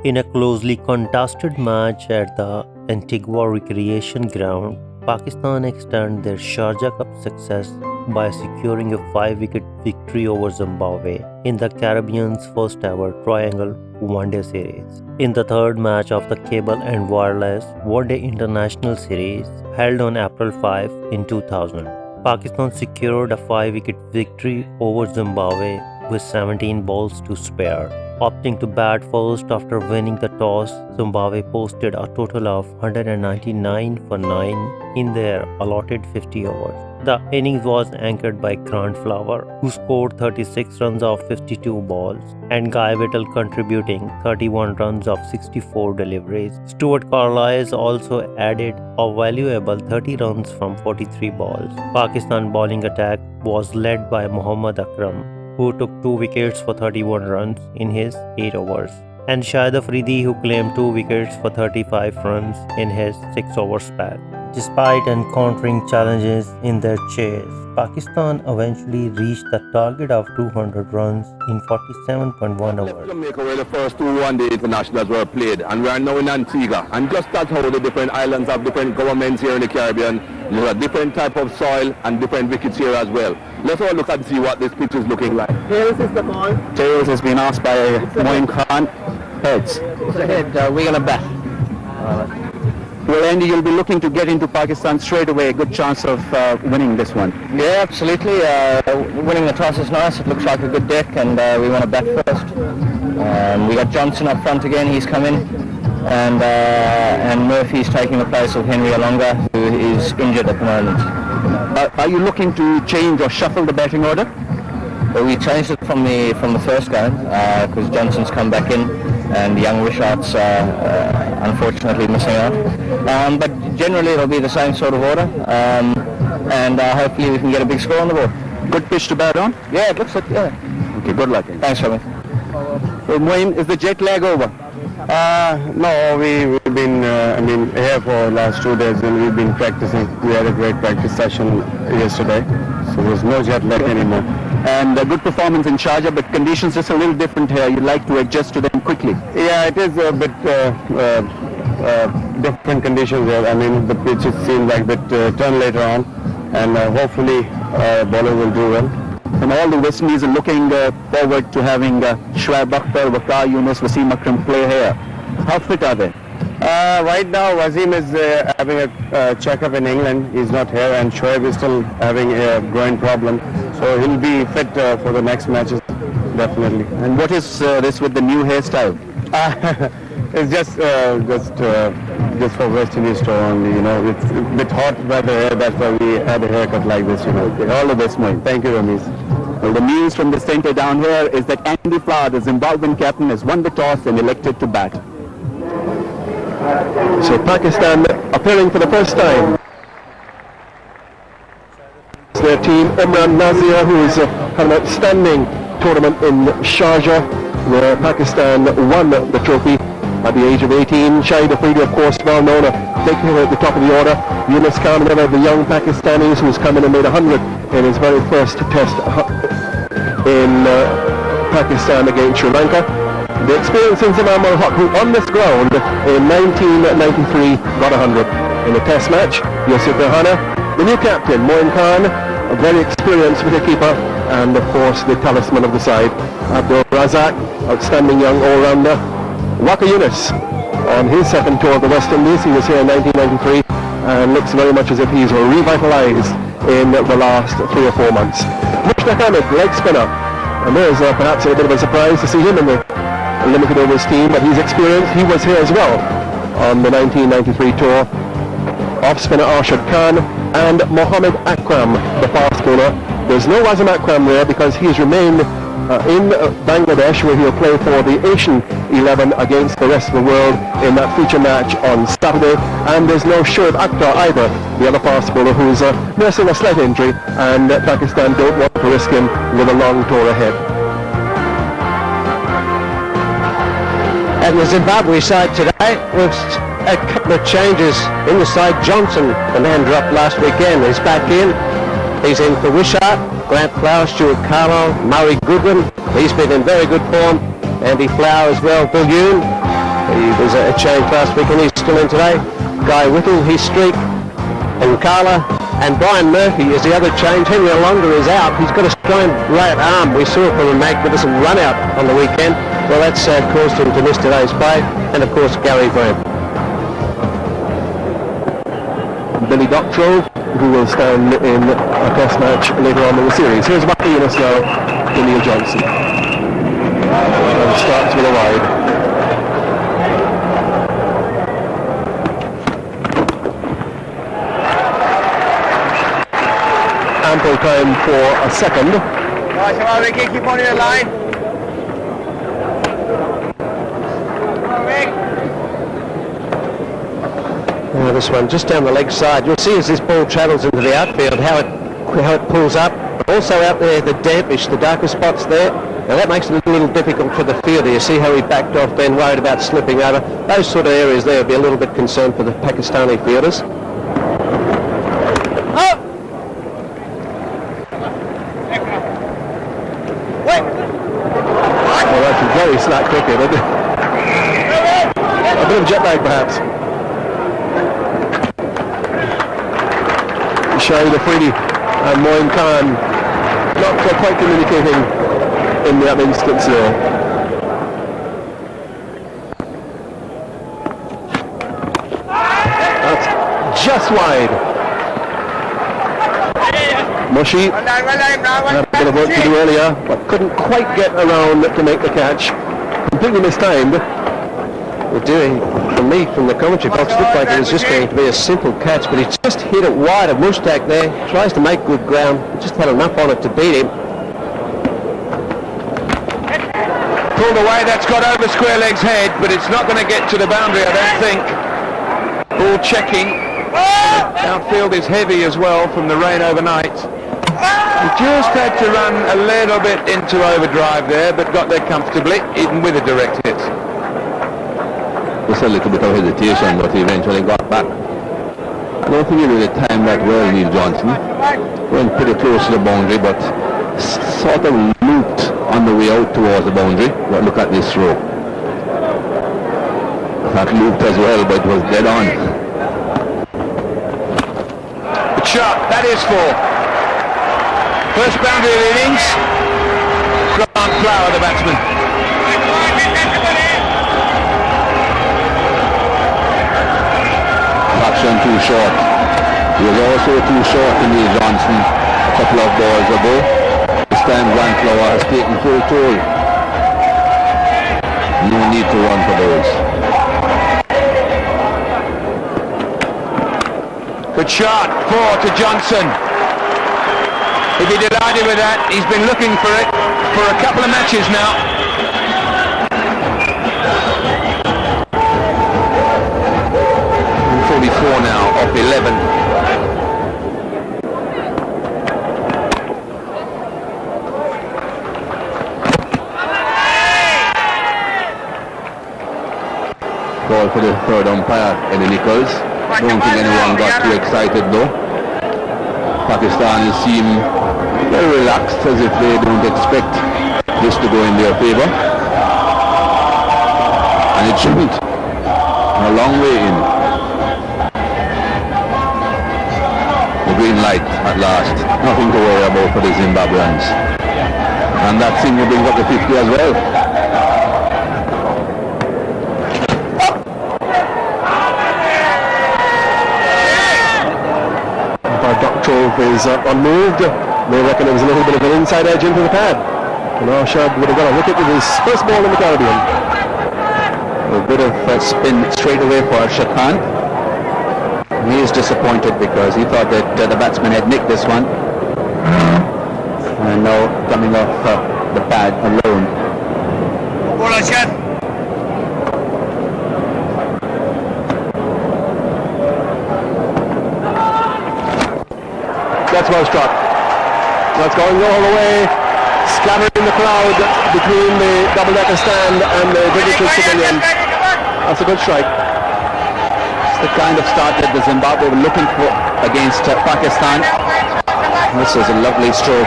In a closely contested match at the Antigua Recreation Ground, Pakistan extended their Sharjah Cup success by securing a 5-wicket victory over Zimbabwe in the Caribbean's first ever triangle one-day series. In the third match of the Cable and Wireless One-Day International Series held on April 5 in 2000, Pakistan secured a 5-wicket victory over Zimbabwe with 17 balls to spare. Opting to bat first after winning the toss, Zimbabwe posted a total of 199 for 9 in their allotted 50 overs. The innings was anchored by Grant Flower, who scored 36 runs off 52 balls, and Guy Whittle contributing 31 runs off 64 deliveries. Stuart Carlisle also added a valuable 30 runs from 43 balls. Pakistan bowling attack was led by Mohammad Akram, who took 2 wickets for 31 runs in his 8 overs, and Shahid Afridi, who claimed 2 wickets for 35 runs in his 6-over span. Despite encountering challenges in their chase, Pakistan eventually reached the target of 200 runs in 47.1 hours. Jamaica where the first 2 one-day internationals were played, and we are now in Antigua. And just that's how the different islands have different governments here in the Caribbean. You have different type of soil and different wickets here as well. Let's all look and see what this pitch is looking like. Tails is the ball. Tails has been asked by Moin Khan. Heads. It's a head. We're going to bat. Well, Andy, you'll be looking to get into Pakistan straight away. A good chance of winning this one. Yeah, absolutely. Winning the toss is nice. It looks like a good deck, and we want to bat first. We got Johnson up front again. He's come in, and Murphy's taking the place of Henry Alonga, who is injured at the moment. Are you looking to change or shuffle the batting order? Well, we changed it from the first game because Johnson's come back in, and young Richard's unfortunately missing out. But generally it'll be the same sort of order, and hopefully we can get a big score on the board. Good pitch to bat on? Yeah, it looks like, yeah. Okay, good luck. Thanks, Robin. Well, Moin, is the jet lag over? No, we've been here for last 2 days, and we've been practicing. We had a great practice session yesterday, so there's no jet lag anymore. And a good performance in Sharjah, but conditions just a little different here. You'd like to adjust to them quickly. Yeah, it is a bit different conditions here. I mean, the pitch seems like a bit turn later on, and hopefully bowler will do well. And all the West Indies are looking forward to having Shoaib Akhtar, Waqar Yunus, Wasim Akram play here. How fit are they? Right now, Wasim is having a checkup in England. He's not here, and Shoaib is still having a groin problem. So he'll be fit for the next matches, definitely. And what is this with the new hairstyle? It's just for West Indies tour only, you know. It's a bit hot weather here, that's why we had a haircut like this, you know. All the best, Moin. Thank you, Ramesh. Well, the news from the centre down here is that Andy Flower, the Zimbabwean captain, has won the toss and elected to bat. So Pakistan appearing for the first time. It's their team, Imran Nazir, who is had an outstanding tournament in Sharjah, where Pakistan won the trophy at the age of 18. Shahid Afridi, of course, well known, big hero at the top of the order. Yunus Khan, one of the young Pakistanis who's come in and made 100 in his very first test in Pakistan against Sri Lanka. The experience in Zaman ul Haq, who on this ground in 1993 got 100 in a test match. Yusuf Rahana, the new captain, Moin Khan, a very experienced wicketkeeper, and of course the talisman of the side, Abdul Razak, outstanding young all-rounder. Waqar Yunus on his second tour of the West Indies. He was here in 1993 and looks very much as if he's revitalised in the last 3 or 4 months. Mushtaq Ahmed, leg spinner, and there's perhaps a bit of a surprise to see him in the limited overs team, but he's experienced. He was here as well on the 1993 tour. Off spinner Arshad Khan and Mohammad Akram, the fast bowler. There's no Wasim Akram there because he has remained in Bangladesh, where he'll play for the Asian 11 against the rest of the world in that feature match on Saturday. And there's no Shoaib Akhtar either, the other fast bowler, who's nursing a slight injury, and Pakistan don't want to risk him with a long tour ahead. And the Zimbabwe side today with a couple of changes in the side. Johnson, the man dropped last weekend, is back in. He's in for Wishart, Grant Flower, Stuart Carlisle, Murray Goodwin. He's been in very good form. Andy Flower as well, Bill Yoon. He was a change last week and he's still in today. Guy Whittle, his streak, and Carla, and Brian Murphy is the other change. Henry Alonga is out. He's got a strained right arm. We saw it from a magnificent run out on the weekend. Well, that's caused him to miss today's play. And of course, Gary Brown. Billy Doctorow, who will stand in a test match later on in the series. Here's Mark Eunice now to Neil Johnson. And starts with a wide. Ample time for a second. Right, come on, Ricky, keep on your line. This one just down the leg side. You'll see as this ball travels into the outfield how it pulls up. Also out there, the dampish, the darker spots there. Now that makes it a little difficult for the fielder. You see how he backed off then, worried about slipping over. Those sort of areas there would be a little bit concerned for the Pakistani fielders. Well, that's a very slack cricket. A bit of jet lag, perhaps. Shahid Afridi and Moin Khan not quite communicating in that instance there. That's just wide. Mushy had a bit of work to do earlier, but couldn't quite get around to make the catch. Completely mistimed. From me, from the commentary box, it looked like it was just going to be a simple catch, but he just hit it wide of Mushtaq there, tries to make good ground, just had enough on it to beat him. Pulled away, that's got over square leg's head, but it's not going to get to the boundary, I don't think. Ball checking. Outfield is heavy as well from the rain overnight. He just had to run a little bit into overdrive there, but got there comfortably, even with a direct hit. Just a little bit of hesitation, but he eventually got back. I don't think he really timed that well, Neil Johnson. Went pretty close to the boundary, but sort of looped on the way out towards the boundary. But look at this throw. That looped as well, but it was dead on. Good shot, that is four. First boundary of the innings. Grant Flower, the batsman. Action too short. He was also too short to Neil Johnson a couple of balls ago. This time Grant Flower has taken full toll. No need to run for those. Good shot, four to Johnson. He'd be delighted with that. He's been looking for it for a couple of matches now. 44 now, off 11. Call for the third umpire, Eddie Nichols. Don't think anyone got too excited though. Pakistan seem very relaxed, as if they don't expect this to go in their favor. And it shouldn't. A long way in. Green light at last. Nothing to worry about for the Zimbabweans. And that thing will bring up the 50 as well. Doctorow is unmoved. They reckon it was a little bit of an inside edge into the pad. And Arshad would have got a wicket with his first ball in the Caribbean. A bit of spin straight away for Arshad Khan. He is disappointed because he thought that the batsman had nicked this one. And now coming off the pad alone. That's well struck. That's going all the way, scattering the crowd between the double-decker stand and the British Pavilion. That's a good strike. The kind of start that the Zimbabwe were looking for against Pakistan. This is a lovely stroke.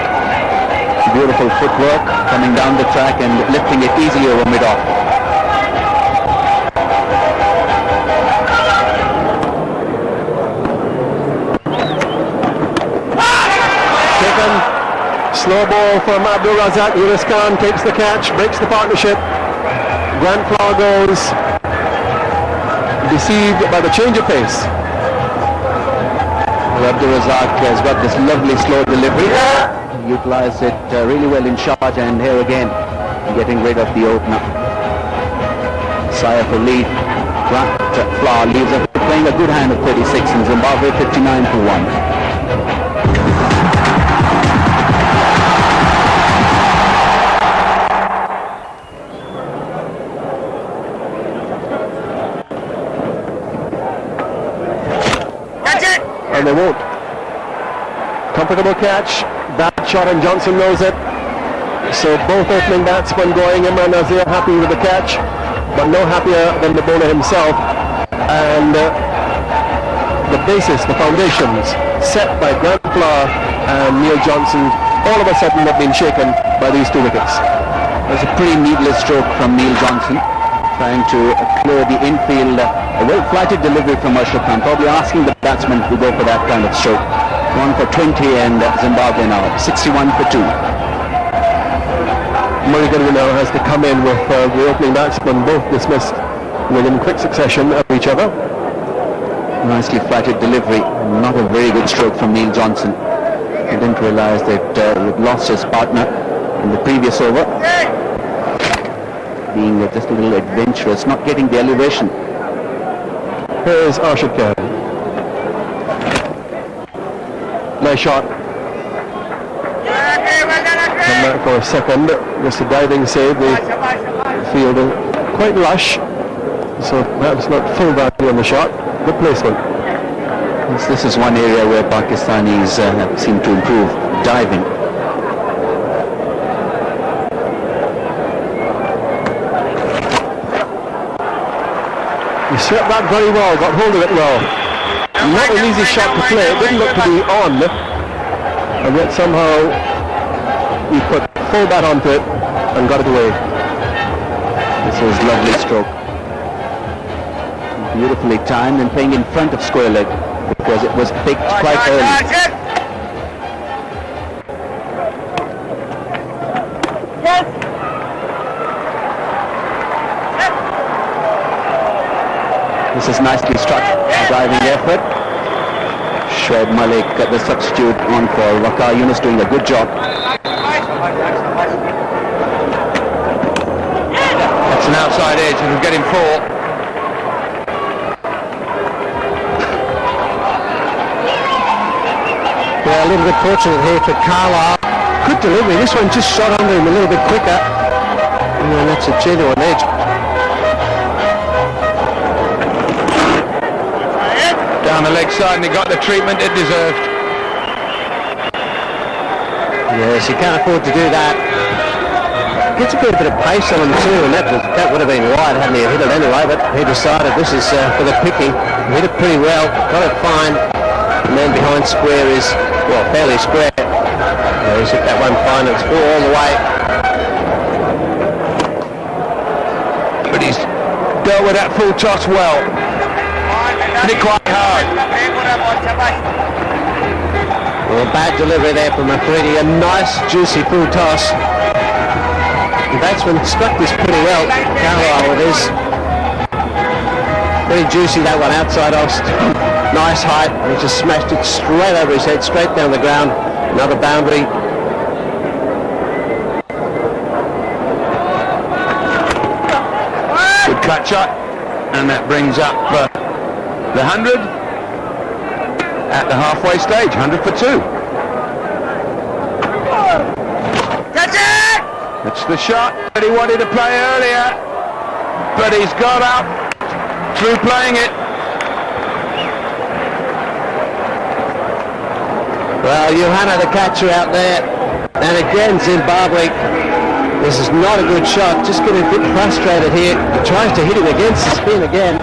Beautiful footwork coming down the track and lifting it easily over mid-off. No ball from Abdul Razak. Yunus Khan takes the catch, breaks the partnership. Grant Flower goes deceived by the change of pace. Abdul Razak has got this lovely slow delivery. Utilized it really well in Sharjah, and here again getting rid of the opener. Sire for lead. Grant Flower leaves it playing a good hand at 36 in Zimbabwe, 59 for 1. And they won't. Comfortable catch, bad shot, and Johnson knows it. So both opening batsmen going. Imran Nazir happy with the catch, but no happier than the bowler himself. And the basis, the foundations set by Grant Flower and Neil Johnson, all of a sudden have been shaken by these 2 wickets. It was a pretty needless stroke from Neil Johnson, trying to clear the infield. A well-flighted delivery from Ashraf Khan, probably asking the batsman to go for that kind of stroke. 1 for 20 and Zimbabwe now 61 for 2. Mulligan now has to come in with the opening batsmen both dismissed within quick succession of each other. Nicely flighted delivery, not a very good stroke from Neil Johnson. He didn't realise that he'd lost his partner in the previous over. Being just a little adventurous, not getting the elevation. Here's Arshad Khan. Nice shot. Come back for a second. Just a diving save. The field quite lush, so perhaps not full value on the shot. Good placement. This is one area where Pakistanis seem to improve, diving. He swept that very well, got hold of it well. Not an easy shot to play, it didn't look to be on, and yet somehow he put full bat onto it and got it away. This was lovely stroke. Beautifully timed and playing in front of square leg because it was picked quite early. This is nicely struck, driving effort. Shoaib Malik, the substitute on for Waqar Yunus, doing a good job. That's an outside edge, and we'll get him 4. Yeah, a little bit fortunate here for Carlisle. Good delivery. This one just shot under him a little bit quicker. And that's a genuine edge. Down the leg side, and he got the treatment it deserved. Yes, you can't afford to do that. Gets a good bit of pace on him too, and that would have been wide hadn't he hit it anyway, but he decided this is for the picking. Hit it pretty well, got it fine. The man behind square is, well, fairly square. He's hit that one fine, it's full all the way. But he's dealt with that full toss well. Hit it quite hard. Well, bad delivery there from Afridi. A nice, juicy full toss. The batsman struck this pretty well. Carlisle it is. Pretty juicy that one outside off. Nice height. And he just smashed it straight over his head, straight down the ground. Another boundary. Good cut shot. And that brings up the 100 at the halfway stage, 100 for 2. That's the shot that he wanted to play earlier, but he's got up through playing it. Well, Johanna the catcher out there, and again Zimbabwe. This is not a good shot, just getting a bit frustrated here. He tries to hit him against the spin again.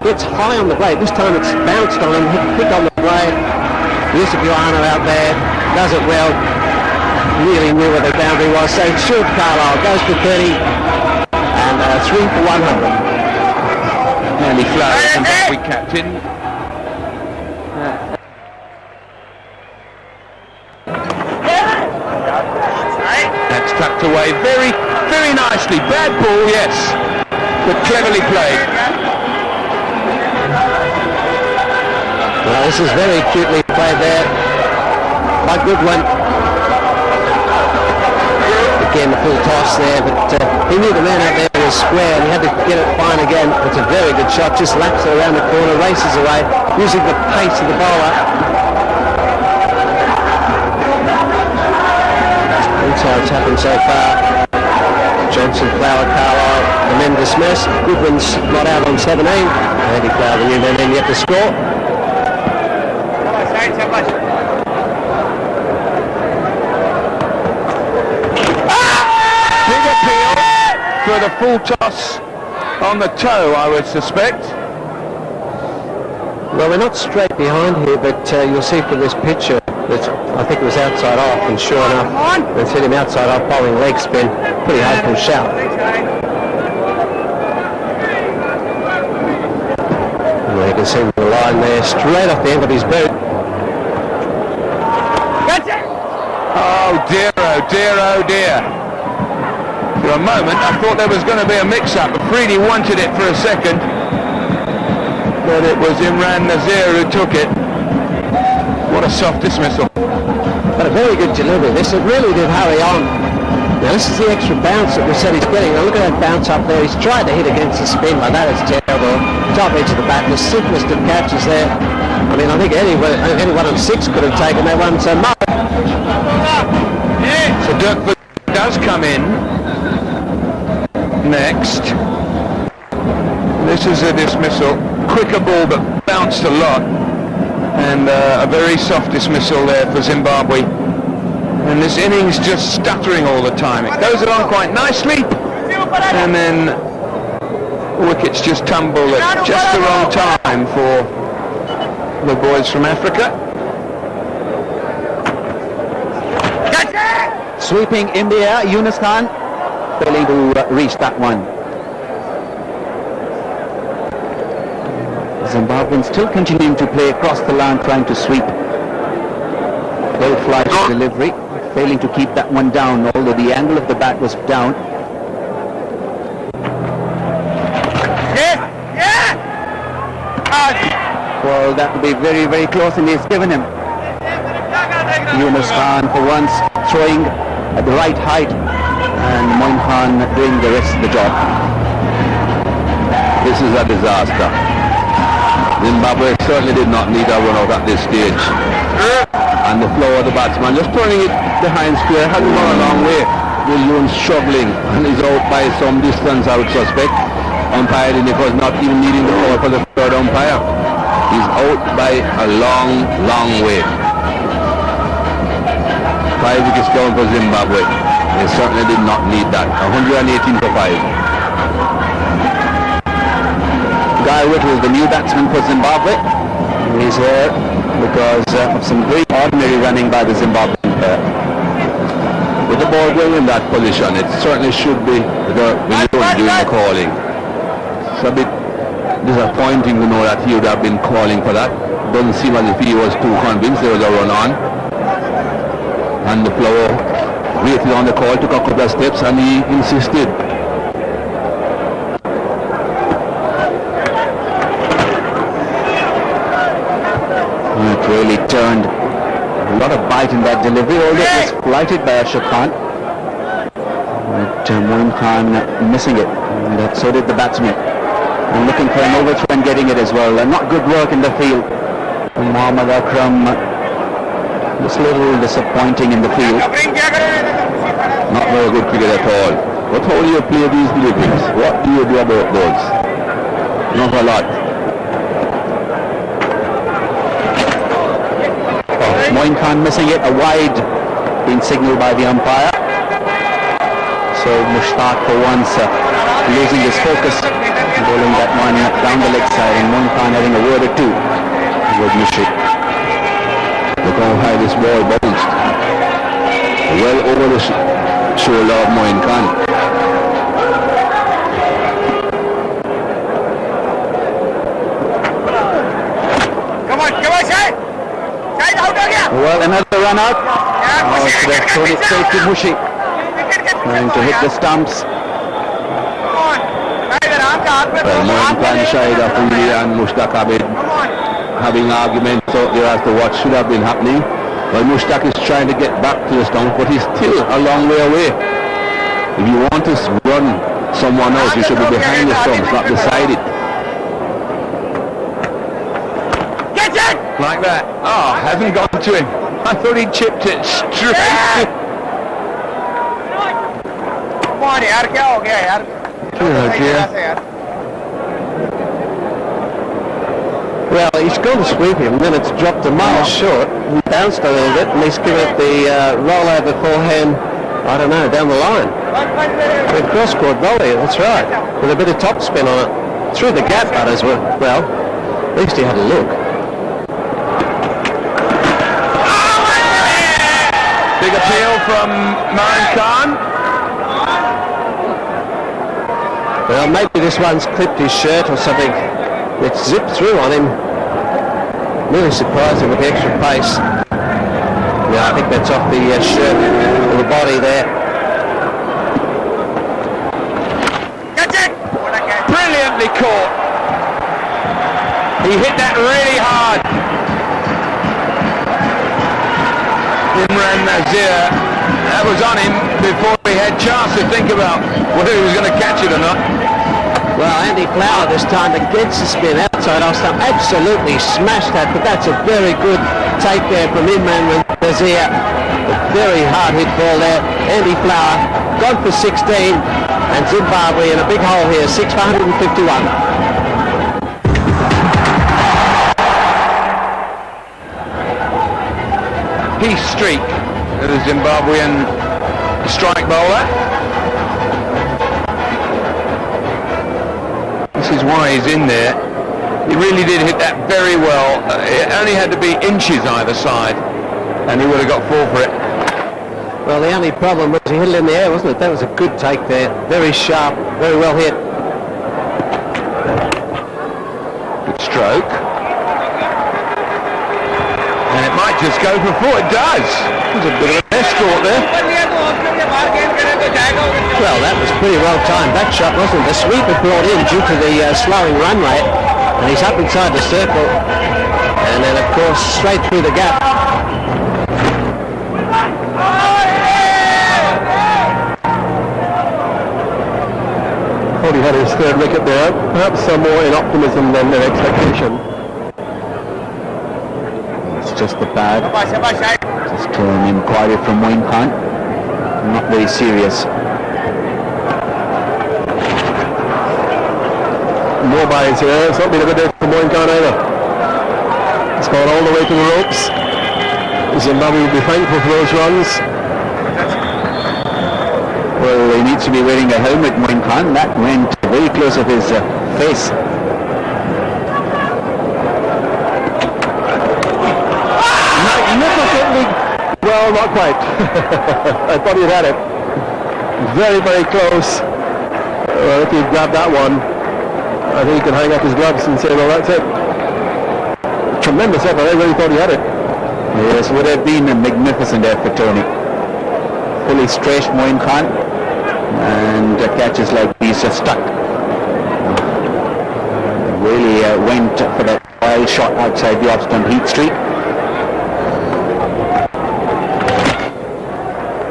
Gets high on the blade. This time it's bounced on him, hit quick on the blade. Yusuf Johanna out there, does it well. Really knew where the boundary was, so should Carlisle. Goes to 30 and 3 for 100. Nearly flat, Zimbabwe captain. away very, very nicely. Bad ball, yes, but cleverly played. Well, this is very cutely played there. A good one. Again, the full toss there, but he knew the man out there was square and he had to get it fine again. It's a very good shot, just laps it around the corner, races away, using the pace of the bowler. That's how it's happened so far. Johnson, Flower, Carlisle, the men dismissed. Goodwin's not out on 17. Andy Flower, the new man in yet to score. For the full toss on the toe, I would suspect. Well, we're not straight behind here, but you'll see from this picture that I think it was outside off, and sure enough, they've hit him outside off, bowling leg spin. Pretty hopeful shout. Well, you can see the line there, straight off the end of his boot. Oh dear, oh dear, oh dear. For a moment, I thought there was going to be a mix-up. Afridi wanted it for a second, but it was Imran Nazir who took it. What a soft dismissal. But a very good delivery. This really did hurry on. Now this is the extra bounce that we said he's getting. Now look at that bounce up there. He's tried to hit against the spin, but that is terrible. Top edge of the bat, the simplest of catches there. I mean, I think any one of six could have taken that one. So So Dirkford does come in next. This is a dismissal. Quicker ball, but bounced a lot. And a very soft dismissal there for Zimbabwe. And this innings just stuttering all the time. It goes along quite nicely, and then wickets just tumble at just the wrong time for the boys from Africa. Sweeping in the air, Yunus Khan failing to reach that one. Zimbabweans still continuing to play across the line, trying to sweep. Well flashed delivery, failing to keep that one down, although the angle of the bat was down. Well, that will be very, very close, and he's given him. Yunus Khan for once throwing at the right height, and Moin Khan doing the rest of the job. This is a disaster. Zimbabwe certainly did not need a run out at this stage. And the flow of the batsman just turning it behind square hasn't gone a long way. Williams struggling and is out by some distance, I would suspect. Umpiring because not even needing the call for the third umpire. He's out by a long, long way. 5 wickets down for Zimbabwe. They certainly did not need that. 118 for 5. Guy Whittle, the new batsman for Zimbabwe. He's here because of some very ordinary running by the Zimbabwean player. With the ball going in that position, it certainly should be the doing the calling. It's a bit disappointing to know that he would have been calling for that. Doesn't seem as if he was too convinced there was a run on. And the player waited on the call, took a couple of steps, and he insisted. It really turned. A lot of bite in that delivery, although it was flighted by Ashraf Khan. But Moin Khan missing it, and so did the batsman. And looking for an overthrow and getting it as well. Not good work in the field. And Mohammad Akram just a little disappointing in the field. Not very good cricket at all. But how do you play these deliveries? What do you do about those? Not a lot. Moin Khan missing it, a wide being signalled by the umpire. So Mushtaq for once losing his focus, bowling that one down the leg side, and Moin Khan having a word or two with Mushrik. Look how high this ball bounced. Well over the shoulder of Moin Khan. Well, another run out. Oh, should have thrown it straight to Mushi. trying to hit the stumps. Well, Moin Khan Shahid Afridi and Mushtaq Abid having arguments out there as to what should have been happening. Well, Mushtaq is trying to get back to the stump, but he's still a long way away. If you want to run someone else, you should be behind the stumps, not beside it. Like that. Oh, hasn't gone to him. I thought he chipped it straight. Oh dear. Well, he's going to sweep him, then it's dropped a mile short. He bounced a little bit, and he's given it the rollover forehand, I don't know, down the line. The cross-court volley, that's right, with a bit of topspin on it. Through the gap, that as well. Well, at least he had a look. Big appeal from Moin Khan. Well, maybe this one's clipped his shirt or something. It's zipped through on him. Really surprised him with the extra pace. Yeah, I think that's off the shirt or the body there. Brilliantly caught. He hit that really hard. Imran Nazir, that was on him before he had chance to think about whether he was going to catch it or not. Well, Andy Flower this time against the spin outside off stump, absolutely smashed that, but that's a very good take there from Imran Nazir. A very hard hit ball there. Andy Flower gone for 16, and Zimbabwe in a big hole here, 6 for 151. Peace streak of the Zimbabwean strike bowler. This is why he's in there. He really did hit that very well. It only had to be inches either side, and he would have got 4 for it. Well, the only problem was he hit it in the air, wasn't it? That was a good take there. Very sharp, very well hit. Good stroke. And it might just go for 4. It does. There's a bit of an escort there. Well, that was pretty well timed. That shot, wasn't it? The sweeper brought in due to the slowing run rate, and he's up inside the circle, and then of course straight through the gap. Thought he had his third wicket there, perhaps some more in optimism than their expectation. Just the pad. Just an inquiry from Moin Khan. Not very serious. No buys here. It's not been a good day for Moin Khan either. It's gone all the way to the ropes. Zimbabwe will be thankful for those runs. Well, he needs to be wearing a helmet, Moin Khan. That went very close of his face. Well, not quite. I thought he'd had it. Very, very close. Well, if he'd grabbed that one, I think he can hang up his gloves and say, well, that's it. Tremendous effort. I really thought he had it. Yes, would have been a magnificent effort, Tony. Fully stretched Moin Khan, and catches like these just stuck. Really went for that wild shot outside the off-stump heat streak.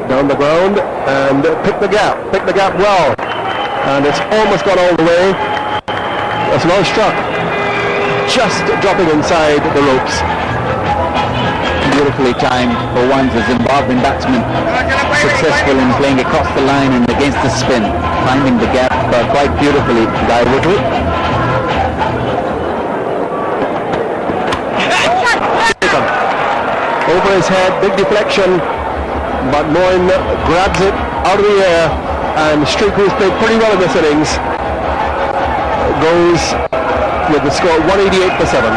Down the ground and pick the gap well, and it's almost gone all the way. That's well struck, just dropping inside the ropes. Beautifully timed for once. The Zimbabwean batsman successful in playing across the line and against the spin, finding the gap quite beautifully. Guy Woodley. Over his head, big deflection. But Moin grabs it out of the air, and Streak, who's played pretty well in this innings, goes with the score 188 for 7.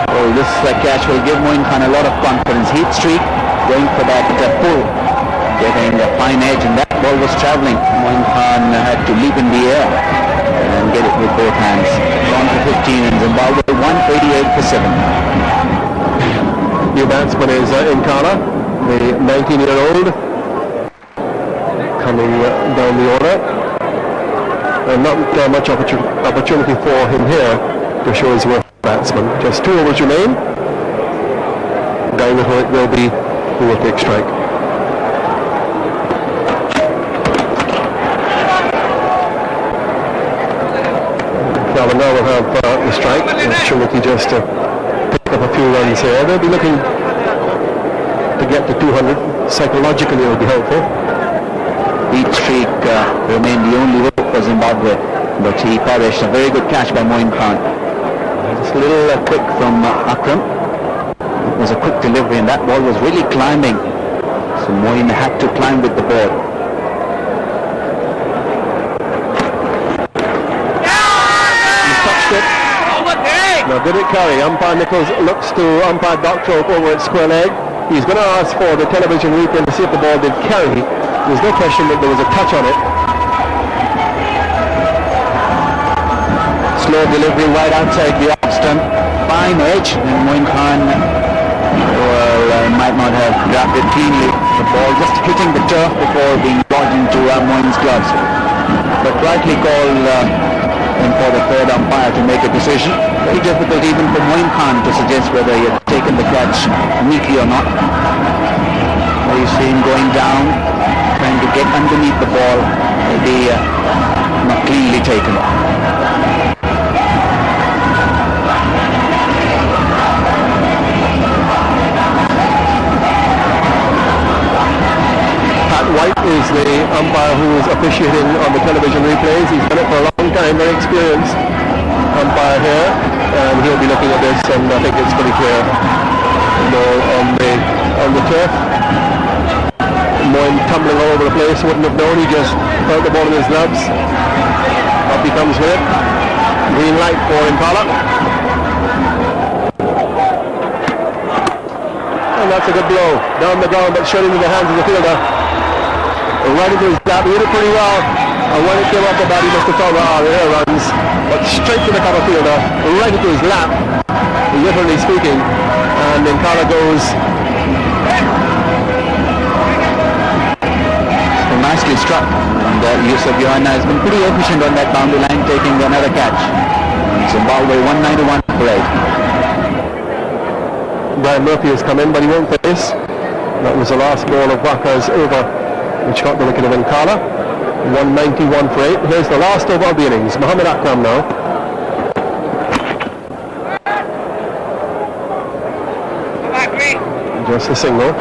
Well, this catch will give Moin Khan a lot of confidence. Heat streak, going for that pull, getting a fine edge, and that ball was travelling. Moin Khan had to leap in the air and get it with both hands. Gone for 15 in Zimbabwe, 188 for 7. New batsman is Nkana, the 19-year-old. coming down the order. And not much opportunity for him here to show his worth batsman. Just 2 overs remain. Guy will be who will take strike. Now will have the strike. Opportunity just to pick up a few runs here. They'll be looking to get to 200. Psychologically it will be helpful. Beat streak remained the only hope for Zimbabwe, but he perished. A very good catch by Moin Khan. Just a little quick from Akram. It was a quick delivery and that ball was really climbing. So Moin had to climb with the ball. Now did it carry? Umpire Nichols looks to umpire Doctrope over at square leg. He's going to ask for the television replay to see if the ball did carry. There's no question that there was a touch on it. Slow delivery right outside the off stump. Fine edge, and Moin Khan might not have grabbed it cleanly. The ball just hitting the turf before being brought into Moin's gloves. But rightly called for the third umpire to make a decision. Very difficult even for Moin Khan to suggest whether he had taken the catch neatly or not. There you see him going down, trying to get underneath the ball, maybe not cleanly taken. Pat White is the umpire who is officiating on the television replays. He's done it for a long time, very experienced umpire here, and he'll be looking at this, and I think it's pretty clear. On the turf, Moin tumbling all over the place, wouldn't have known. He just felt the ball in his gloves. Up he comes with it. Green light for Impala. And that's a good blow down the ground, but straight into the hands of the fielder. Right into his lap. He hit it pretty well. And when it came off the bat, he must have thought, there it runs. But straight to the cover fielder, right into his lap, literally speaking. And Impala goes. Nicely struck. And Yusuf Johanna has been pretty efficient on that boundary line, taking another catch. And Zimbabwe 191 for 8. Brian Murphy has come in, but he won't face. That was the last ball of Waka's over, which got the wicket of Nkala. 191 for 8. Here's the last over of the innings. Mohammed Akram now. Just a single.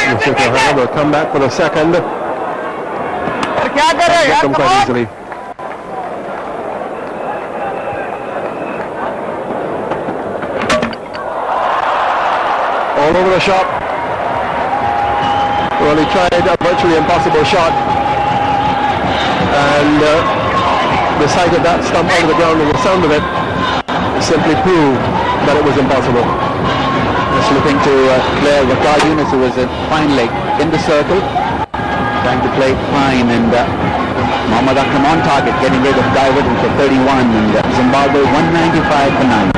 Yusuf Johanna will come back for the second. Get them quite easily. All over the shot. Well, he tried a virtually impossible shot, and the sight of that stump out of the ground and the sound of it simply proved that it was impossible. Just looking to clear Waqar Yunus, who was a fine leg in the circle, trying to play fine, and Mohammad Akram on target, getting rid of Diverton for 31, and Zimbabwe 195 for 9.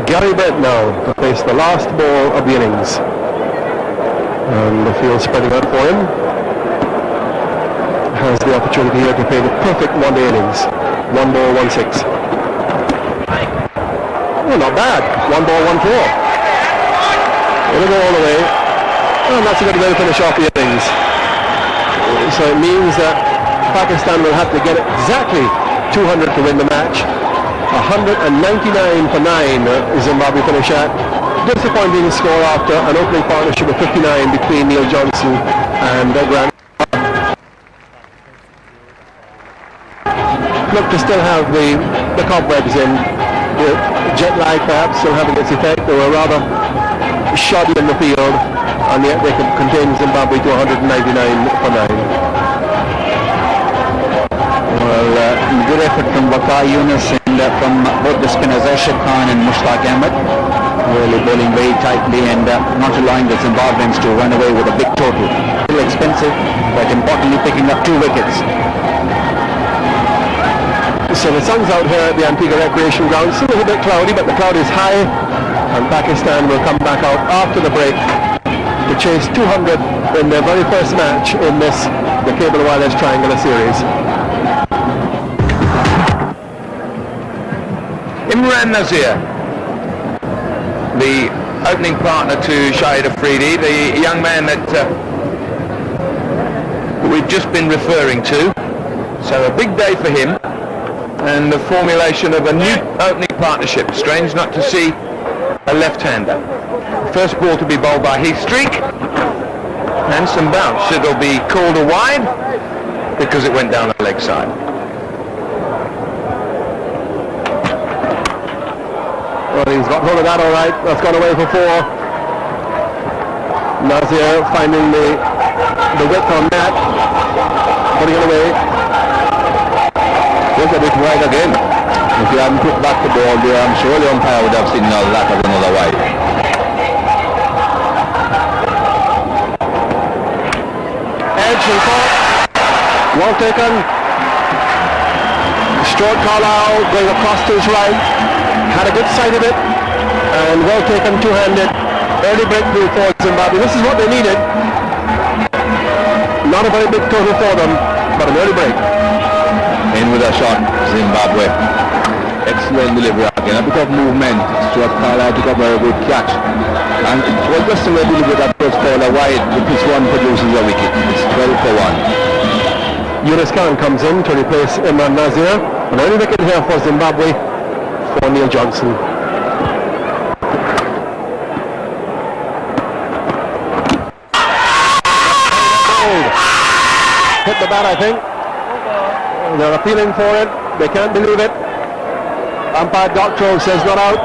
Gary Brett now to face the last ball of the innings, and the field spreading out for him. Has the opportunity here to play the perfect one-day innings. 1 ball, 1 6. Oh, not bad. 1 ball, 1 4. It'll go all the way, and that's a good way to finish off the innings. So it means that Pakistan will have to get exactly 200 to win the match. 199 for 9 Zimbabwe finish at. Disappointing score after an opening partnership of 59 between Neil Johnson and Grant. Look to still have the cobwebs in. The jet lag perhaps still having its effect. They were rather shoddy in the field, and yet they could contain Zimbabwe to 199 for 9. Well, good effort from Waqar Yunus and from both the spinners Arshad Khan and Mushtaq Ahmed, really bowling very tightly and not allowing the Zimbabweans to run away with a big total. Still expensive, but importantly picking up 2 wickets. So the sun's out here at the Antigua Recreation Ground. Still a little bit cloudy, but the cloud is high, and Pakistan will come back out after the break to chase 200 in their very first match in the Cable Wireless Triangular Series. Imran Nazir, the opening partner to Shahid Afridi, the young man that we've just been referring to. So a big day for him, and the formulation of a new opening partnership. Strange not to see a left-hander. First ball to be bowled by Heath Streak, and some bounce. It'll be called a wide because it went down the leg side. Well, he's got hold of that all right. That's gone away for 4. Nazir finding the width on that, putting it away. Just a bit wide again. If you hadn't put back the ball there, I'm sure the umpire would have signaled that as another wide. Edge and caught. Well taken. Stuart Carlisle going across to his right. Had a good sight of it. And well taken two-handed. Early breakthrough for Zimbabwe. This is what they needed. Not a very big total for them, but an early break. In with a shot, Zimbabwe. Excellent delivery again. A bit of movement. Stuart Carlisle took a very good catch. And it was just a delivery that was called a wide. This one produces a wicket. It's 12 for 1. Yunus Khan comes in to replace Imran Nazir. An early wicket here for Zimbabwe for Neil Johnson. Hit the bat, I think. They're appealing for it. They can't believe it. Umpire Doctorow says not out.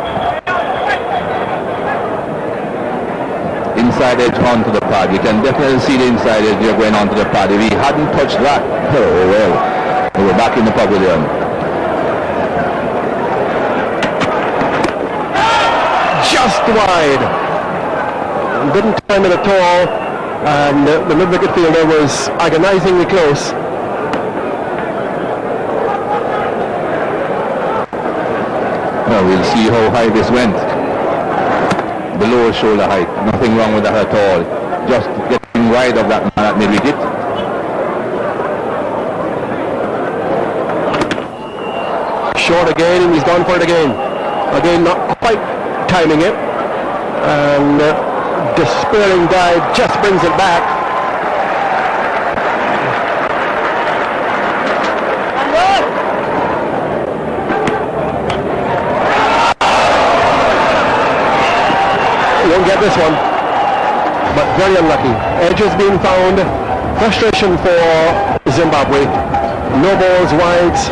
Inside edge onto the pad. You can definitely see the inside edge here going onto the pad. If he hadn't touched that, oh well, we were back in the pavilion. Just wide. Didn't time it at all. And the mid-wicket fielder was agonizingly close. Well, we'll see how high this went. Below shoulder height. Nothing wrong with that at all. Just getting wide of that man at mid-wicket. Short again, and he's gone for it again. Again, not quite timing it. And despairing dive just brings it back. Won't get this one, but very unlucky. Edges being found. Frustration for Zimbabwe. No balls, wides.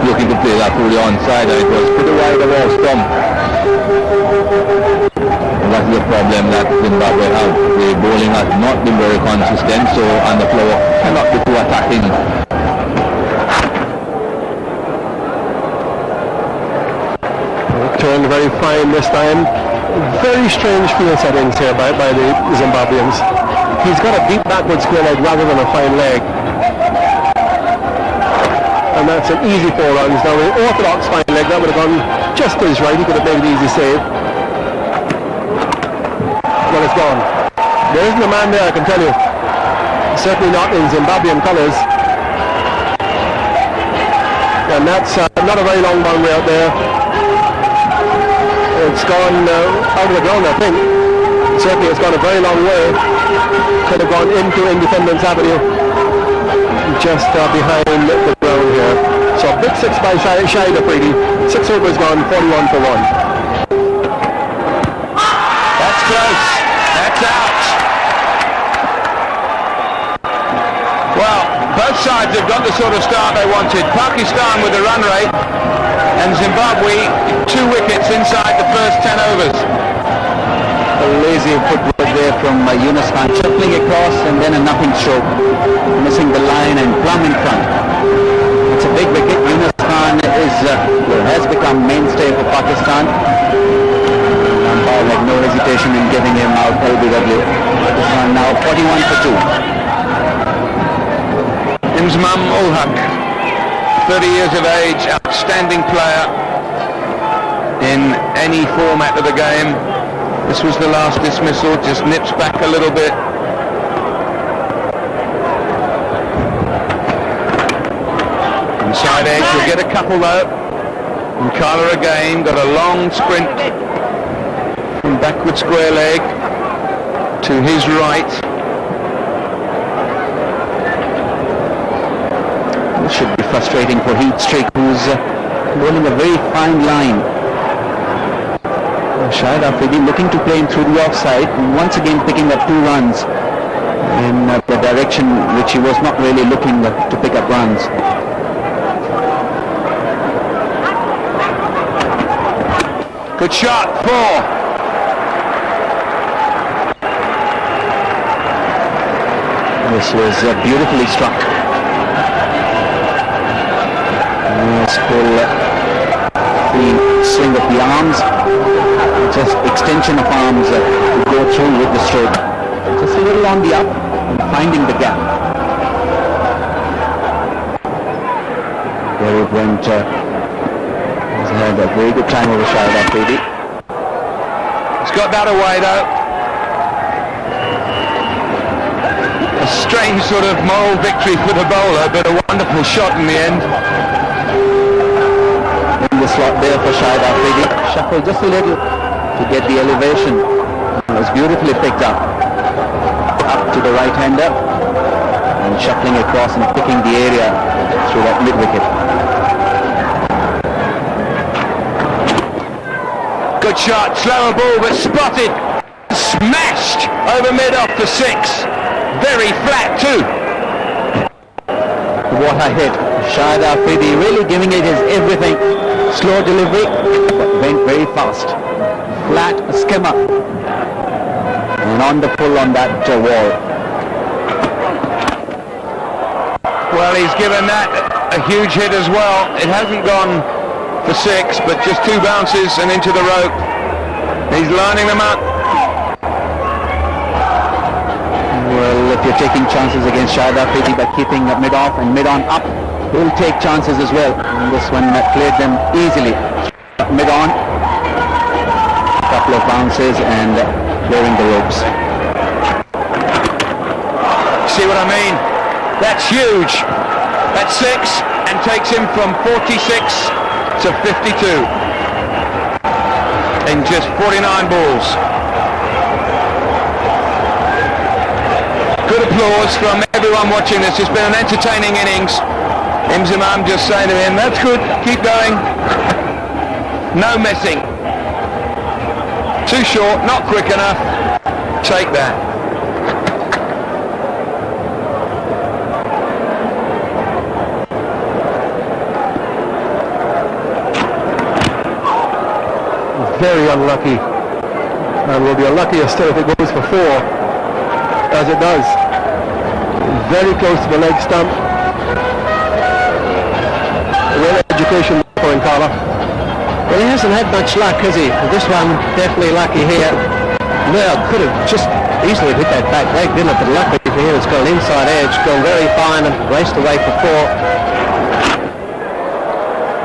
Looking to play that through the onside, and it was pretty wide of our stump. That's the problem that Zimbabwe have. The bowling has not been very consistent, so and the floor cannot be too attacking. Turned very fine this time. Very strange field settings here by the Zimbabweans. He's got a deep backward square leg rather than a fine leg. And that's an easy 4 runs. Now with an orthodox fine leg, that would have gone just to his right. He could have made an easy save. Well, it's gone. There isn't a man there, I can tell you. Certainly not in Zimbabwean colours. And that's not a very long boundary out there. It's gone out of the ground, I think. Certainly it's gone a very long way. Could have gone into Independence Avenue, just behind the ground here. So big 6 by Shahid Afridi. 6 overs gone, 41 for 1. That's close. That's out. Well, both sides have got the sort of start they wanted. Pakistan with the run rate, and Zimbabwe 2 wickets inside the first 10 overs. A lazy footwork there from Yunus Khan, shuffling across and then a nothing stroke, missing the line and plumb in front. It's a big wicket. Yunus Khan has become mainstay for Pakistan. Umpire like no hesitation in giving him out LBW. Pakistan now 41 for 2. Imzmam Ulhaq, 30 years of age, outstanding player in any format of the game. This was the last dismissal, just nips back a little bit. Inside edge, we'll get a couple though. And Carla again got a long sprint from backward square leg to his right. This should be frustrating for Heat Streak, who's bowling a very fine line. Shahid Afridi looking to play him through the offside, and once again picking up 2 runs in the direction which he was not really looking to pick up runs. Good shot, 4. This was beautifully struck. Nice pull, the swing of the arms, just extension of arms to go through with the stroke. Just a little on the up and finding the gap. There it went. He's had a very good time over Shahid Afridi. He's got that away though. A strange sort of moral victory for the bowler, but a wonderful shot in the end. In the slot there for Shahid Afridi. Shuffled just a little to get the elevation. It was beautifully picked up. Up to the right-hander and shuffling across and picking the area through that mid-wicket. Good shot, slower ball but spotted. Smashed over mid-off for 6. Very flat too. What a hit. Shahid Afridi really giving it his everything. Slow delivery, but went very fast. Flat skimmer. And on the pull on that wall. Well, he's given that a huge hit as well. It hasn't gone for 6, but just 2 bounces and into the rope. He's lining them up. Well, if you're taking chances against Shahid Afridi by keeping mid-off and mid-on up, he'll take chances as well. And this one cleared them easily. Mid-on, a couple of bounces and clearing the ropes. See what I mean? That's huge. That's 6 and takes him from 46 to 52 in just 49 balls. Good applause from everyone watching this. It's been an entertaining innings. Imzimam just saying to him, that's good, keep going. No messing. Too short, not quick enough. Take that. Very unlucky, and will be unlucky still if it goes for 4, as it does. Very close to the leg stump. Real education for Nkala. Well, he hasn't had much luck, has he? This one, definitely lucky here. Well, could have just easily hit that back leg, didn't it? But luckily for him, it's got an inside edge, gone very fine and raced away for 4.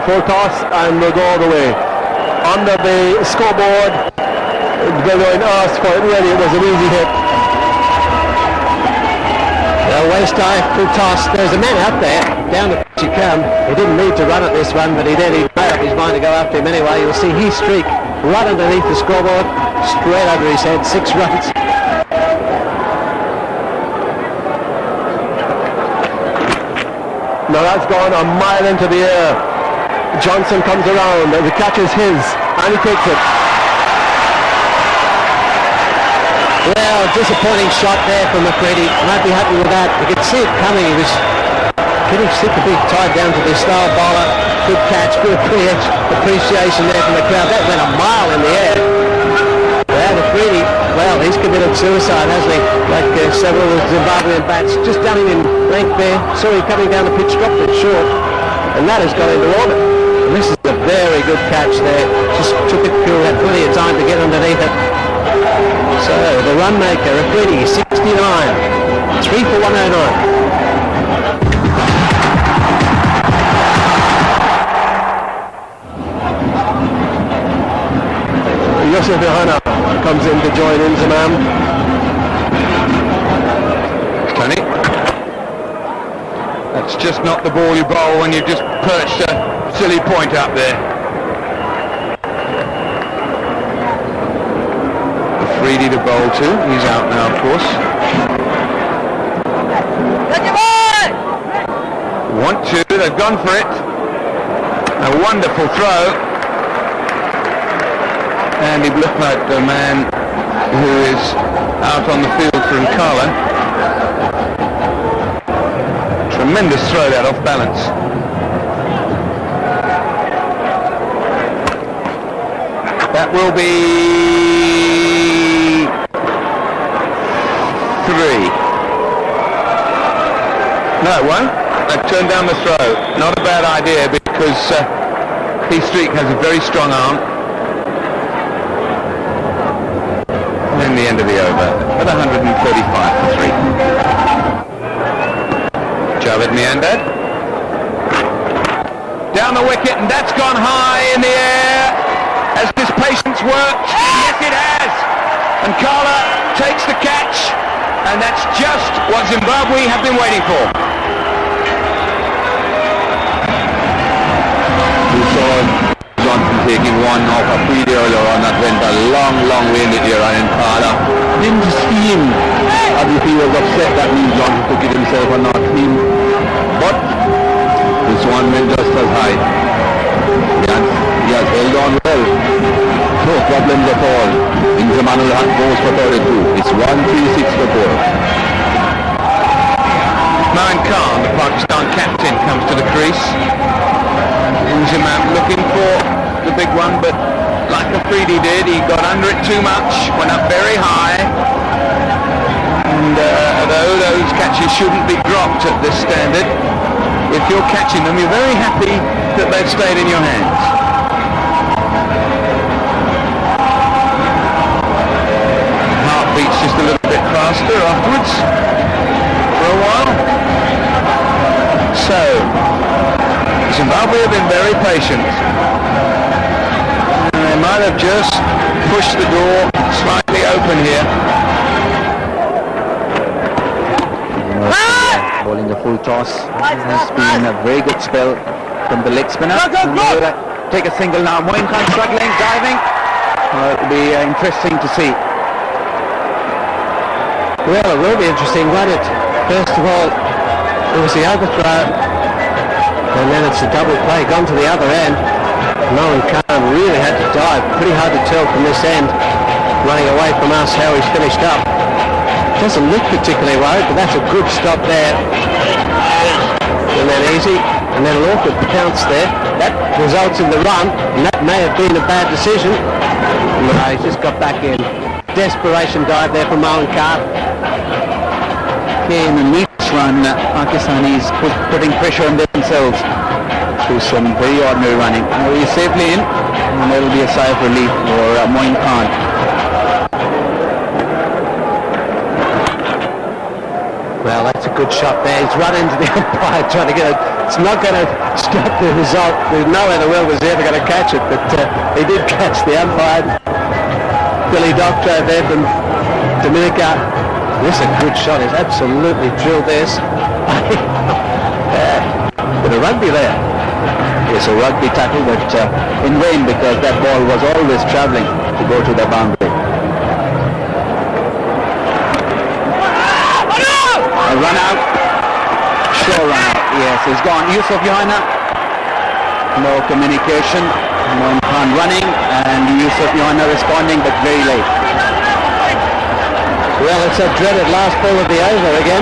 Full toss, and we'll go all the way. Under the scoreboard, Gilroy asked for it. Really, it was an easy hit. Well, waist dive, full toss. There's a man out there. Down the pitch he come. He didn't need to run at this one, but he did. He made up his mind to go after him anyway. You'll see he streak right underneath the scoreboard, straight over his head, 6 runs. Now that's gone a mile into the air. Johnson comes around, the catch is his, and he takes it. Well, disappointing shot there from McCready. Won't be happy with that. You could see it coming. He was getting sick to be tied down to this style bowler. Good catch, good appreciation there from the crowd. That went a mile in the air. Yeah, McCready, well, he's committed suicide, hasn't he? Like several of the Zimbabwean bats. Just done him in length there. Saw him coming down the pitch, dropped it short, and that has got into orbit. And this is a very good catch there. Just took it cool, had plenty of time to get underneath it. So the run maker, McCready, 69, 3 for 109. Yusuf Yohana comes in to join Inzamam. Tony. That's just not the ball you bowl when you've just perched a silly point up there. Freedy to bowl to. He's out now, of course. 1-2, they've gone for it. A wonderful throw. Andy Blithnote, the man who is out on the field for Nkala. Tremendous throw that off balance. That will be 3. No, it won't. They've turned down the throw. Not a bad idea because Heathstreet has a very strong arm. And then the end of the over at 135 for 3. Javed Miandad. Down the wicket, and that's gone high in the air. Has his patience worked? Yes, it has. And Nkala takes the catch, and that's just what Zimbabwe have been waiting for. We saw Johnson taking one off a Freedy earlier on that went a long way in the air, and Nkala didn't seem as if he was upset that means Johnson took it himself or not him. But this one went just as high. He has held on well. No problems at all. Inzamam goes for 32. It's 136 for 4. Moin Khan, the Pakistan captain, comes to the crease. Inzamam looking for the big one, but like Afridi did, he got under it too much, went up very high. And although those catches shouldn't be dropped at this standard, if you're catching them, you're very happy that they've stayed in your hands. Beats just a little bit faster afterwards for a while. So Zimbabwe have been very patient, and they might have just pushed the door slightly open here. Bowling the full toss has been a very good spell from the leg spinner. Take a single now. Moin Khan struggling, diving. It'll be interesting to see. Well, it will be interesting, won't it? First of all, it was the overthrow, and then it's a double play, gone to the other end. Moin Khan really had to dive. Pretty hard to tell from this end, running away from us, how he's finished up. Doesn't look particularly worried, but that's a good stop there. And then easy, and then an awkward bounce there. That results in the run, and that may have been a bad decision. No, he's just got back in. Desperation dive there from Moin Khan. In the next run, Pakistanis putting pressure on themselves through some very ordinary running. Now he's safely in, and there will be a sigh of relief for Moin Khan. Well, that's a good shot there. He's run into the umpire trying to get it. It's not going to stop the result. There's no way the world was ever going to catch it, but he did catch the umpire. Billy Doctor there from Dominica. This is a good shot. He's absolutely drilled this. Bit of rugby there. It's a rugby tackle, but in vain because that ball was always travelling to go to the boundary. A run out. Sure run out. Yes, he's gone. Yusuf Yohana. No communication. Moin Khan running and Yusuf Yohana responding, but very late. Well, it's a dreaded last ball of the over again.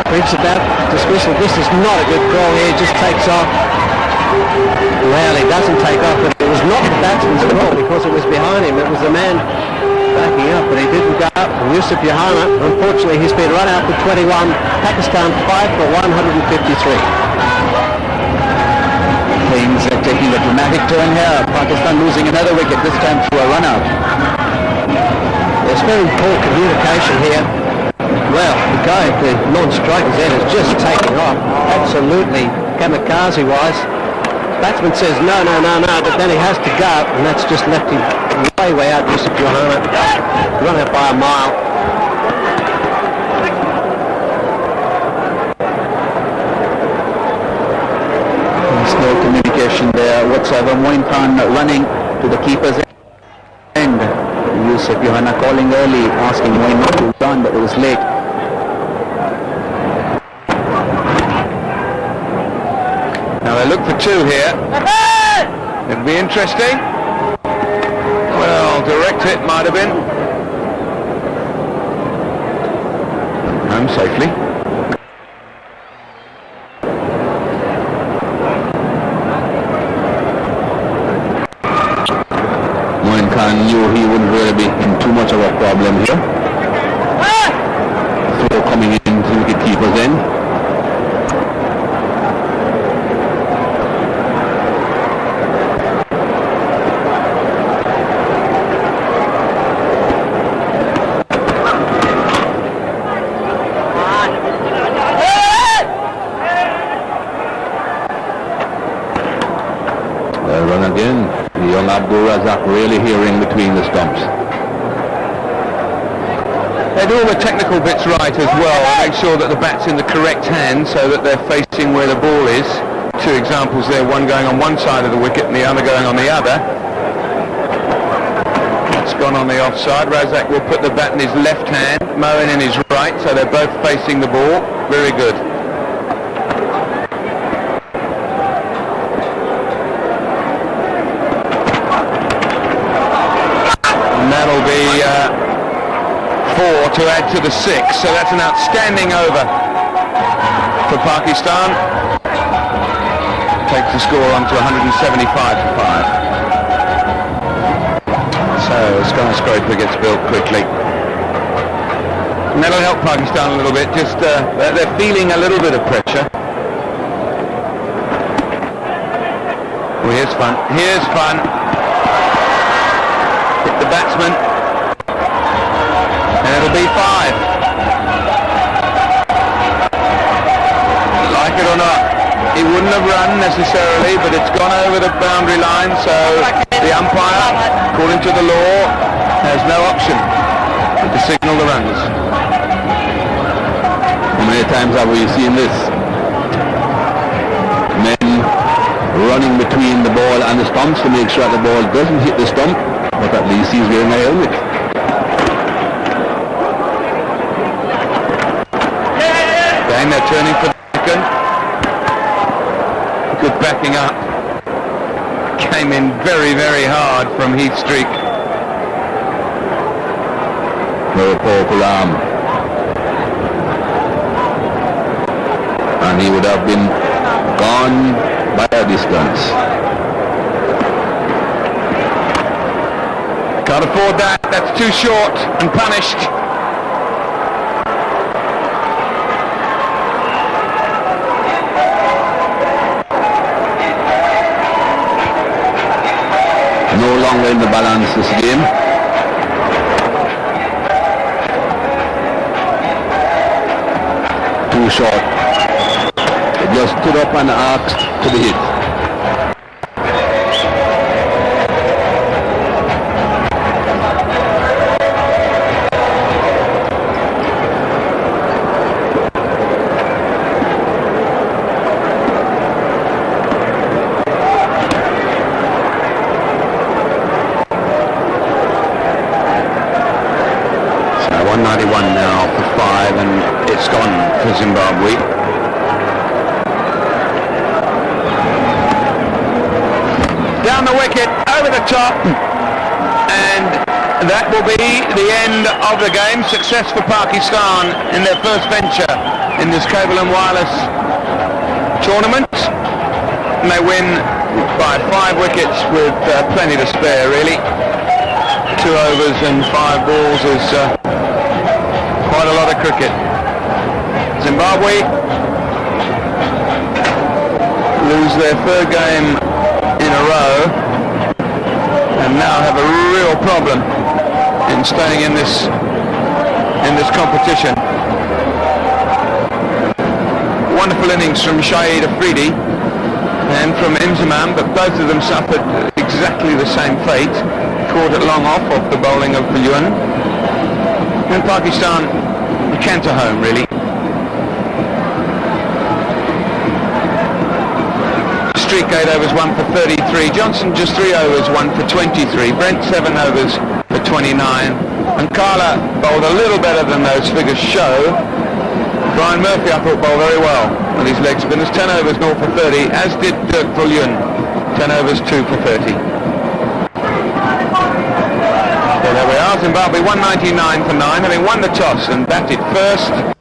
Brings about dismissal. This is not a good call here. He just takes off. Well, he doesn't take off, but it was not the batsman's call because it was behind him. It was the man backing up, but he didn't go up. Yusuf Yohana, unfortunately, he's been run out for 21. Pakistan 5 for 153. Things are taking a dramatic turn here. Pakistan losing another wicket, this time through a run out. There's very poor communication here. Well, the guy at the non-striker's end is just taking off. Absolutely kamikaze-wise. Batsman says no, but then he has to go, and that's just left him way out, Yusuf Johanna. Run out by a mile. There's no communication there whatsoever. Moin Khan running to the keeper's end. Yusuf Johanna calling early, asking Moin not to run, but it was late. Now they look for two here. It'll be interesting. Well, direct hit might have been. Home safely. Moin Khan knew he wouldn't really be in too much of a problem here. Throw coming in to the keeper's end. Razak really hearing between the stumps. They do all the technical bits right as well. Make sure that the bat's in the correct hand so that they're facing where the ball is. Two examples there, one going on one side of the wicket and the other going on the other. That's gone on the offside. Razak will put the bat in his left hand, Moen in his right, so they're both facing the ball. Very good. That'll be 4 to add to the 6, so that's an outstanding over for Pakistan. Takes the score on to 175 for 5. So skyscraper gets built quickly. And that'll help Pakistan a little bit, just they're feeling a little bit of pressure. Oh, here's fun. Here's fun. Hit the batsman, and it'll be 5. Like it or not, he wouldn't have run necessarily, but it's gone over the boundary line, so the umpire, according to the law, has no option but to signal the runs. How many times have we seen this? Men running between the ball and the stumps to make sure that the ball doesn't hit the stump. But at least he's wearing a helmet. Again, they're turning for the second. Good backing up. Came in very, very hard from Heath Streak. Very powerful arm. And he would have been gone by a distance. Can't afford that, that's too short and punished. No longer in the balance this game. Too short. It just stood up and asked to be hit. Zimbabwe. Down the wicket, over the top, and that will be the end of the game. Success for Pakistan in their first venture in this cable and wireless tournament. And they win by 5 wickets with plenty to spare, really. 2 overs and 5 balls is quite a lot of cricket. Zimbabwe lose their 3rd game in a row and now have a real problem in staying in this competition. Wonderful innings from Shahid Afridi, and from Imzimam, but both of them suffered exactly the same fate. Caught it long off the bowling of Viljoen. And Pakistan canter home, really. Streak 8 overs, 1 for 33. Johnson just 3 overs, 1 for 23. Brent 7 overs for 29. And Carla bowled a little better than those figures show. Brian Murphy, I thought, bowled very well with his leg spinners. 10 overs, 0 for 30, as did Dirk Viljoen. 10 overs, 2 for 30. So there we are, Zimbabwe 199 for 9, having won the toss and batted first.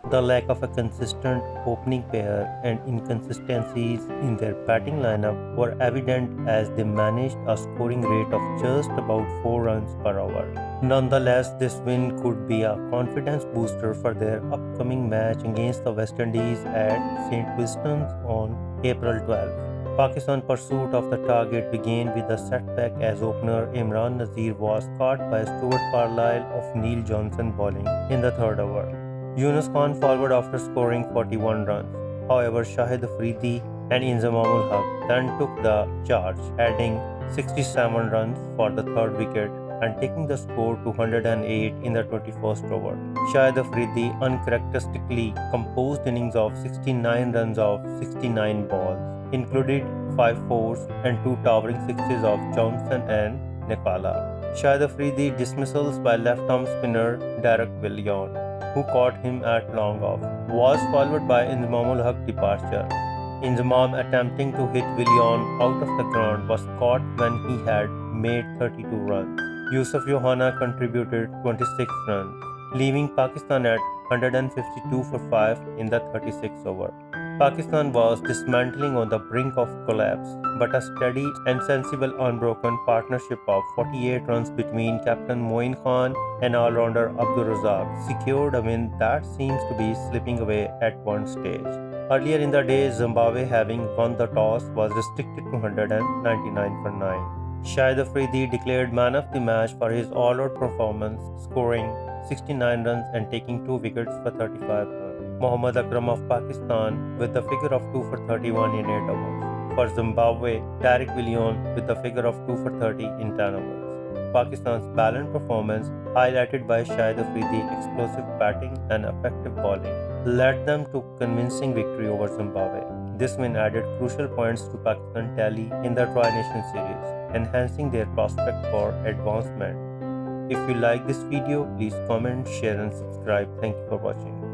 The lack of a consistent opening pair and inconsistencies in their batting lineup were evident as they managed a scoring rate of just about 4 runs per over. Nonetheless, this win could be a confidence booster for their upcoming match against the West Indies at St. Winston's on April 12. Pakistan's pursuit of the target began with a setback as opener Imran Nazir was caught by Stuart Carlyle of Neil Johnson bowling in the third over. Yunus Khan followed after scoring 41 runs. However, Shahid Afridi and Inzamamul Haq then took the charge, adding 67 runs for the third wicket and taking the score to 108 in the 21st over. Shahid Afridi uncharacteristically composed innings of 69 runs of 69 balls, included 5 fours and 2 towering sixes of Johnson and Nikala. Shahid Afridi dismissals by left-arm spinner Derek Viljoen, who caught him at long off, was followed by Inzamamul Haq departure. Inzamam attempting to hit Viljoen out of the ground was caught when he had made 32 runs. Yusuf Yohana contributed 26 runs, leaving Pakistan at 152 for 5 in the 36th over. Pakistan was dismantling on the brink of collapse, but a steady and sensible unbroken partnership of 48 runs between Captain Moin Khan and all-rounder Abdur Razzaq secured a win that seems to be slipping away at one stage. Earlier in the day, Zimbabwe, having won the toss, was restricted to 199 for 9. Shahid Afridi declared man of the match for his all-out performance, scoring 69 runs and taking 2 wickets for 35 runs. Mohammad Akram of Pakistan with the figure of 2 for 31 in 8 overs. For Zimbabwe, Derek Viljoen with the figure of 2 for 30 in 10 overs. Pakistan's balanced performance, highlighted by Shahid Afridi, explosive batting and effective bowling, led them to convincing victory over Zimbabwe. This win added crucial points to Pakistan's tally in the Tri-Nation Series, enhancing their prospect for advancement. If you like this video, please comment, share and subscribe. Thank you for watching.